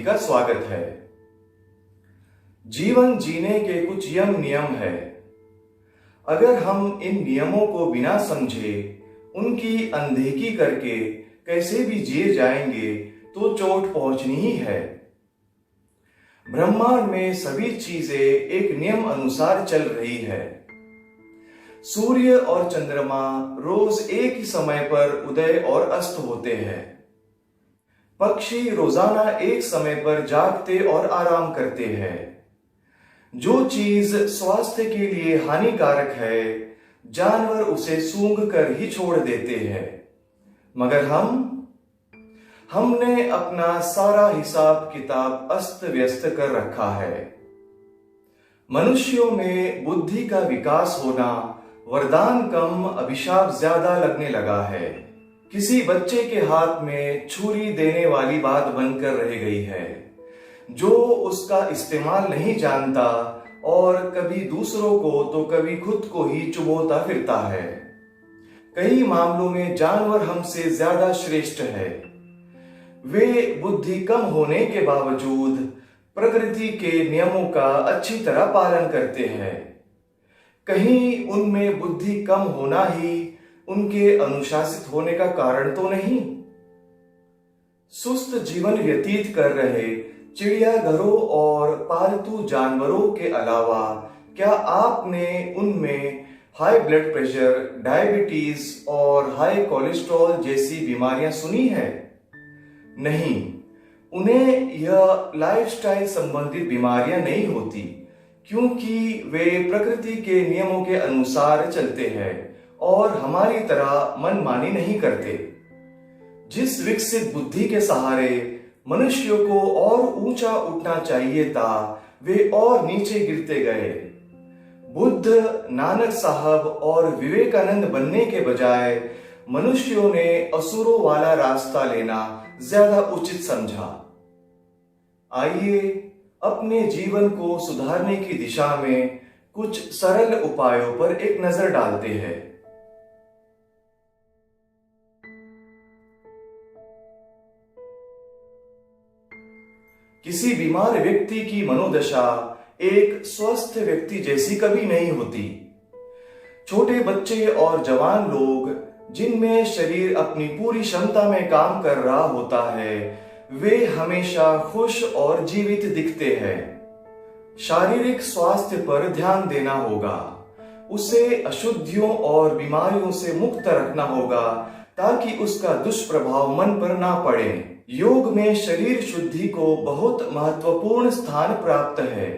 का स्वागत है। जीवन जीने के कुछ नियम है। अगर हम इन नियमों को बिना समझे उनकी अनदेखी करके कैसे भी जिए जाएंगे तो चोट पहुंचनी ही है। ब्रह्मांड में सभी चीजें एक नियम अनुसार चल रही है। सूर्य और चंद्रमा रोज एक ही समय पर उदय और अस्त होते हैं। पक्षी रोजाना एक समय पर जागते और आराम करते हैं। जो चीज स्वास्थ्य के लिए हानिकारक है, जानवर उसे सूंघ कर ही छोड़ देते हैं। मगर हमने अपना सारा हिसाब किताब अस्त व्यस्त कर रखा है। मनुष्यों में बुद्धि का विकास होना वरदान कम, अभिशाप ज्यादा लगने लगा है। किसी बच्चे के हाथ में छुरी देने वाली बात बनकर रह गई है, जो उसका इस्तेमाल नहीं जानता और कभी दूसरों को तो कभी खुद को ही चुभोता फिरता है। कई मामलों में जानवर हमसे ज्यादा श्रेष्ठ है। वे बुद्धि कम होने के बावजूद प्रकृति के नियमों का अच्छी तरह पालन करते हैं। कहीं उनमें बुद्धि कम होना ही उनके अनुशासित होने का कारण तो नहीं। सुस्त जीवन व्यतीत कर रहे चिड़ियाघरों और पालतू जानवरों के अलावा क्या आपने उनमें हाई ब्लड प्रेशर, डायबिटीज और हाई कोलेस्ट्रॉल जैसी बीमारियां सुनी है? नहीं, उन्हें यह लाइफस्टाइल संबंधित बीमारियां नहीं होती, क्योंकि वे प्रकृति के नियमों के अनुसार चलते हैं और हमारी तरह मनमानी नहीं करते। जिस विकसित बुद्धि के सहारे मनुष्यों को और ऊंचा उठना चाहिए था, वे और नीचे गिरते गए। बुद्ध, नानक साहब और विवेकानंद बनने के बजाय मनुष्यों ने असुरों वाला रास्ता लेना ज्यादा उचित समझा। आइए अपने जीवन को सुधारने की दिशा में कुछ सरल उपायों पर एक नजर डालते हैं। किसी बीमार व्यक्ति की मनोदशा एक स्वस्थ व्यक्ति जैसी कभी नहीं होती। छोटे बच्चे और जवान लोग, जिनमें शरीर अपनी पूरी क्षमता में काम कर रहा होता है, वे हमेशा खुश और जीवित दिखते हैं। शारीरिक स्वास्थ्य पर ध्यान देना होगा। उसे अशुद्धियों और बीमारियों से मुक्त रखना होगा ताकि उसका दुष्प्रभाव मन पर ना पड़े। योग में शरीर शुद्धि को बहुत महत्वपूर्ण स्थान प्राप्त है।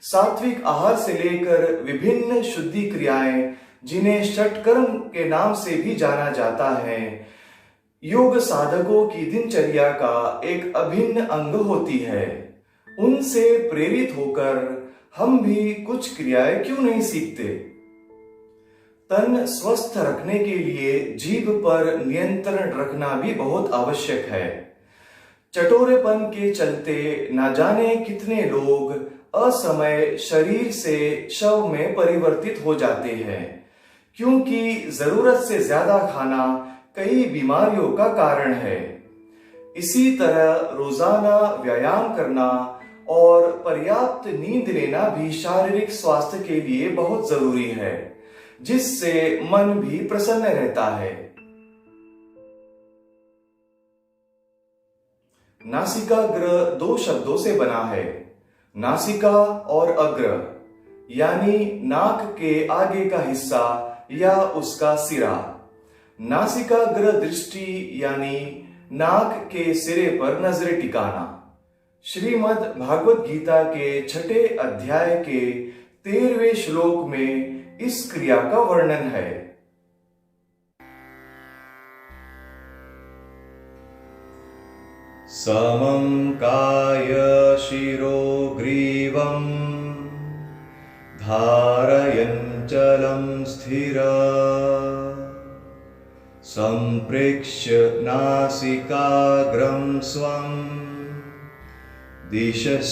सात्विक आहार से लेकर विभिन्न शुद्धि क्रियाएं, जिन्हें षटकर्म के नाम से भी जाना जाता है, योग साधकों की दिनचर्या का एक अभिन्न अंग होती है। उनसे प्रेरित होकर हम भी कुछ क्रियाएं क्यों नहीं सीखते? तन स्वस्थ रखने के लिए जीभ पर नियंत्रण रखना भी बहुत आवश्यक है। चटोरेपन के चलते न जाने कितने लोग असमय शरीर से शव में परिवर्तित हो जाते हैं, क्योंकि जरूरत से ज्यादा खाना कई बीमारियों का कारण है। इसी तरह रोजाना व्यायाम करना और पर्याप्त नींद लेना भी शारीरिक स्वास्थ्य के लिए बहुत जरूरी है, जिससे मन भी प्रसन्न रहता है। नासिकाग्र दो शब्दों से बना है, नासिका और अग्र, यानी नाक के आगे का हिस्सा या उसका सिरा। नासिकाग्र दृष्टि यानी नाक के सिरे पर नजर टिकाना। श्रीमद् भागवत गीता के 6 अध्याय के 13वें श्लोक में इस क्रिया का वर्णन है। समं काय शिरो ग्रीवं धारयन् चलं स्थिरा संप्रेक्ष्य नासिकाग्रं स्वं दिशश्चानवलोकयन्।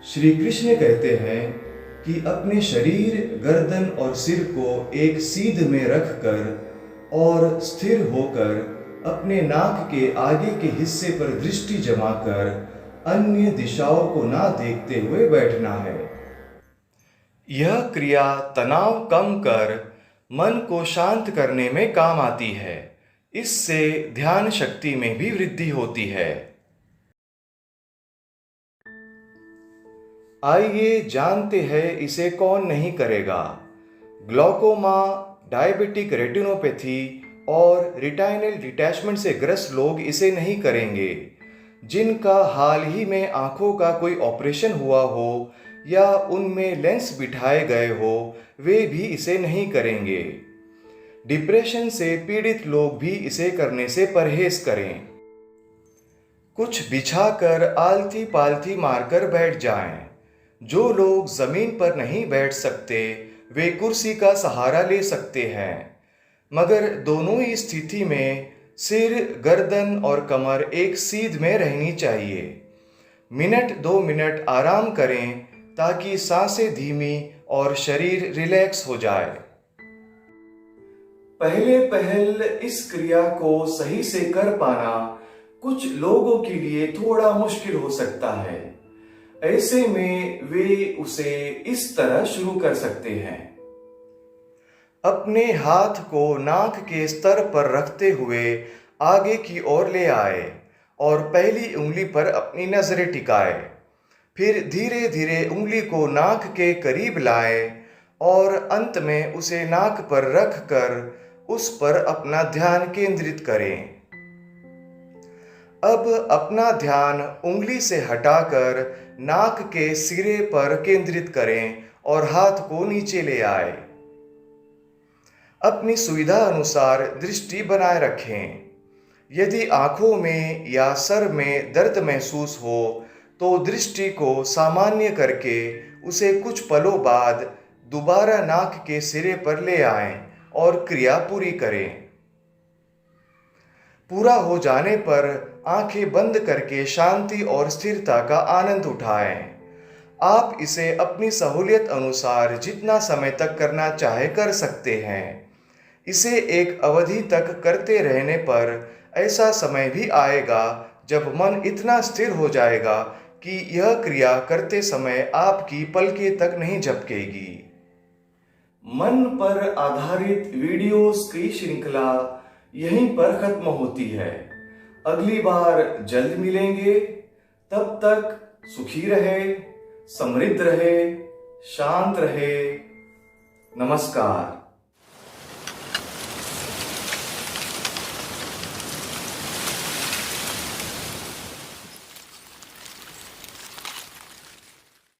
श्री कृष्ण कहते हैं कि अपने शरीर, गर्दन और सिर को एक सीध में रखकर और स्थिर होकर अपने नाक के आगे के हिस्से पर दृष्टि जमाकर अन्य दिशाओं को ना देखते हुए बैठना है। यह क्रिया तनाव कम कर मन को शांत करने में काम आती है। इससे ध्यान शक्ति में भी वृद्धि होती है। आइए जानते हैं इसे कौन नहीं करेगा। ग्लूकोमा, डायबिटिक रेटिनोपैथी और रेटिनल डिटैचमेंट से ग्रस्त लोग इसे नहीं करेंगे। जिनका हाल ही में आंखों का कोई ऑपरेशन हुआ हो या उनमें लेंस बिठाए गए हो, वे भी इसे नहीं करेंगे। डिप्रेशन से पीड़ित लोग भी इसे करने से परहेज करें। कुछ बिछाकर आलती पालती मारकर बैठ जाएं। जो लोग जमीन पर नहीं बैठ सकते वे कुर्सी का सहारा ले सकते हैं, मगर दोनों ही स्थिति में सिर, गर्दन और कमर एक सीध में रहनी चाहिए। मिनट 2 मिनट आराम करें ताकि सांसें धीमी और शरीर रिलैक्स हो जाए। पहले इस क्रिया को सही से कर पाना कुछ लोगों के लिए थोड़ा मुश्किल हो सकता है। ऐसे में वे उसे इस तरह शुरू कर सकते हैं। अपने हाथ को नाक के स्तर पर रखते हुए आगे की ओर ले आए और पहली उंगली पर अपनी नजरें टिकाए। फिर धीरे धीरे उंगली को नाक के करीब लाए और अंत में उसे नाक पर रख कर उस पर अपना ध्यान केंद्रित करें। अब अपना ध्यान उंगली से हटाकर नाक के सिरे पर केंद्रित करें और हाथ को नीचे ले आए। अपनी सुविधा अनुसार दृष्टि बनाए रखें। यदि आंखों में या सर में दर्द महसूस हो तो दृष्टि को सामान्य करके उसे कुछ पलों बाद दोबारा नाक के सिरे पर ले आएं और क्रिया पूरी करें। पूरा हो जाने पर आंखें बंद करके शांति और स्थिरता का आनंद उठाएं। आप इसे अपनी सहूलियत अनुसार जितना समय तक करना चाहे कर सकते हैं। इसे एक अवधि तक करते रहने पर ऐसा समय भी आएगा जब मन इतना स्थिर हो जाएगा कि यह क्रिया करते समय आपकी पलकें तक नहीं झपकेगी। मन पर आधारित वीडियोस की श्रृंखला यहीं पर खत्म होती है। अगली बार जल्द मिलेंगे। तब तक सुखी रहे, समृद्ध रहे, शांत रहे। नमस्कार।